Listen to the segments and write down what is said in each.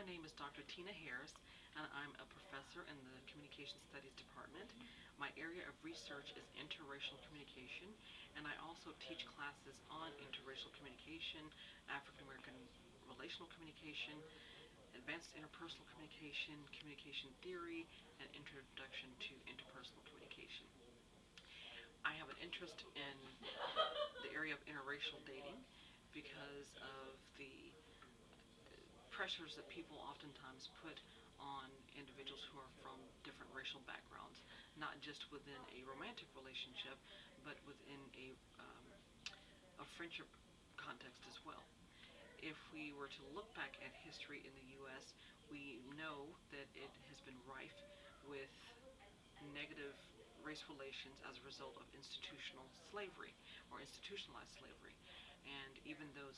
My name is Dr. Tina Harris, and I'm a professor in the Communication Studies Department. My area of research is interracial communication, and I also teach classes on interracial communication, African American relational communication, advanced interpersonal communication, communication theory, and introduction to interpersonal communication. I have an interest in the area of interracial dating because of the pressures that people oftentimes put on individuals who are from different racial backgrounds, not just within a romantic relationship, but within a friendship context as well. If we were to look back at history in the U.S., we know that it has been rife with negative race relations as a result of institutional slavery or institutionalized slavery. And even though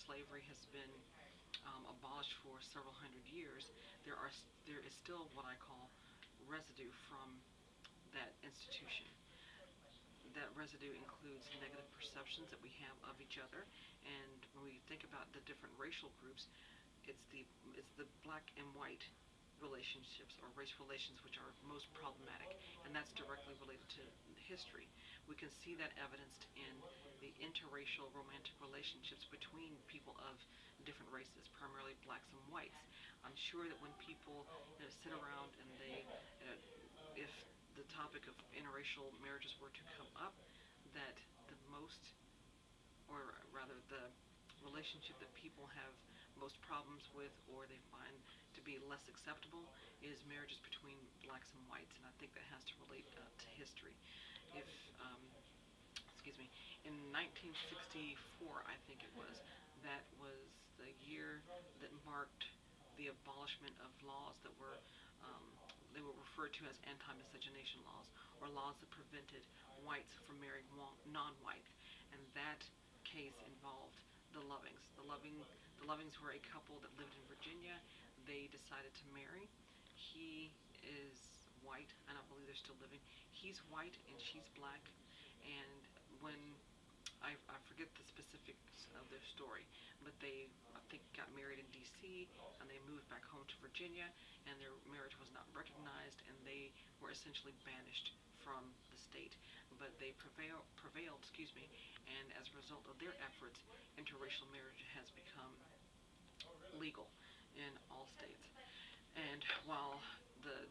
slavery has been abolished for several hundred years, there is still what I call residue from that institution. That residue includes negative perceptions that we have of each other, and when we think about the different racial groups, it's the black and white relationships or race relations which are most problematic, and that's directly related to history. We can see that evidenced in the interracial romantic relationships between people of different races, primarily blacks and whites. I'm sure that when people sit around and they, if the topic of interracial marriages were to come up, that the most, or rather the relationship that people have most problems with or they find to be less acceptable is marriages between blacks and whites, and I think that has to relate to history. If, excuse me, in 1964, I think it was, that was the year that marked the abolishment of laws that were, they were referred to as anti-miscegenation laws, or laws that prevented whites from marrying non-white, and that case involved the Lovings. The Lovings were a couple that lived in Virginia. They decided to marry. He is white, and I believe they're still living. He's white and she's black, and when I forget the specifics of their story, but they, I think, got married in D.C. and they moved back home to Virginia, and their marriage was not recognized, and they were essentially banished from the state. But they prevailed, excuse me, and as a result of their efforts, interracial marriage has become legal in all states. And while the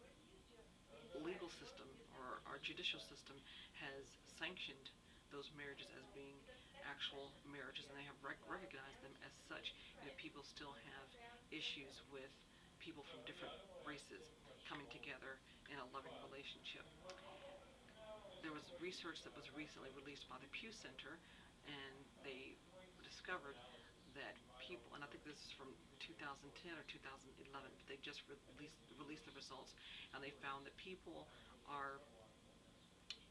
legal system or our judicial system has sanctioned those marriages as being actual marriages, and they have recognized them as such, people still have issues with people from different races coming together in a loving relationship. There was research that was recently released by the Pew Center, and they discovered that people, and I think this is from 2010 or 2011, but they just released the results, and they found that people are,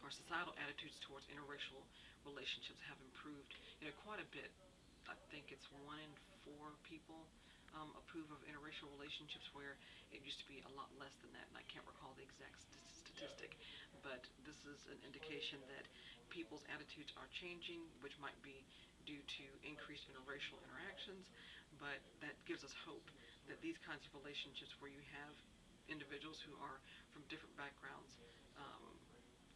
or societal attitudes towards interracial relationships have improved, quite a bit. I think it's 1 in 4 people approve of interracial relationships, where it used to be a lot less than that, and I can't recall the exact statistic, but this is an indication that people's attitudes are changing, which might be due to increased interracial interactions, but that gives us hope that these kinds of relationships where you have individuals who are from different backgrounds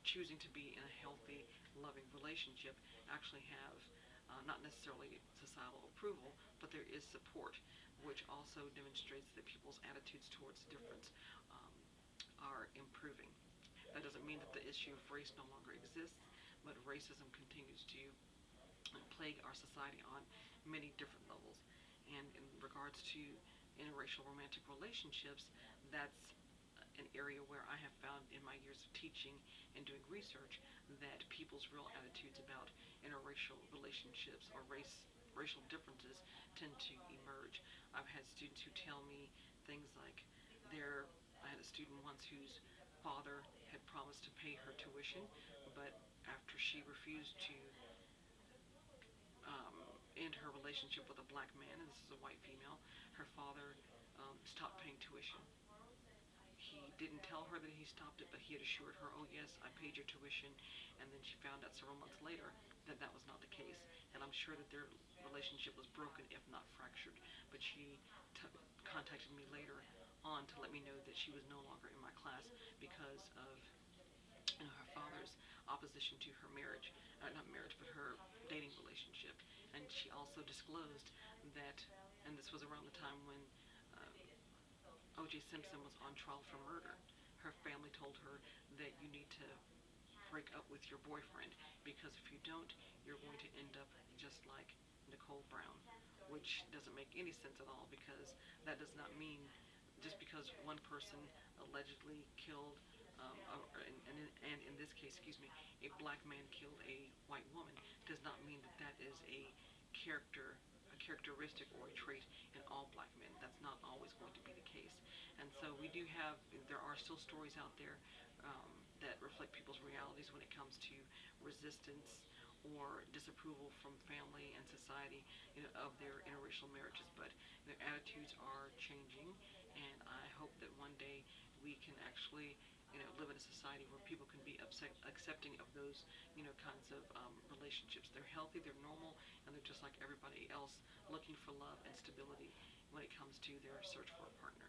choosing to be in a healthy, loving relationship actually have not necessarily societal approval, but there is support, which also demonstrates that people's attitudes towards difference are improving. That doesn't mean that the issue of race no longer exists, but racism continues to plague our society on many different levels. And in regards to interracial romantic relationships, that's an area where I have found in my years of teaching and doing research that people's real attitudes about interracial relationships or racial differences tend to emerge. I've had students who tell me things like I had a student once whose father had promised to pay her tuition, but after she refused to end her relationship with a black man, and this is a white female, her father stopped paying tuition. He didn't tell her that he stopped it, but he had assured her, oh yes, I paid your tuition, and then she found out several months later that that was not the case, and I'm sure that their relationship was broken, if not fractured, but she contacted contacted me later on to let me know that she was no longer in my class because of her father's opposition to her marriage, not marriage, but her dating relationship. And she also disclosed that, and this was around the time when O.J. Simpson was on trial for murder. Her family told her that you need to break up with your boyfriend because if you don't, you're going to end up just like Nicole Brown, which doesn't make any sense at all because that does not mean just because one person allegedly killed, and in this case, excuse me, a black man killed a white woman, does not mean that that is a characteristic or a trait in all black men. That's not always going to be the case. And so there are still stories out there that reflect people's realities when it comes to resistance or disapproval from family and society, of their interracial marriages. But their attitudes are changing, and I hope that one day we can actually, live in a society where people can be accepting of those, kinds of relationships. They're healthy, they're normal, and they're just like everybody else, looking for love and stability when it comes to their search for a partner.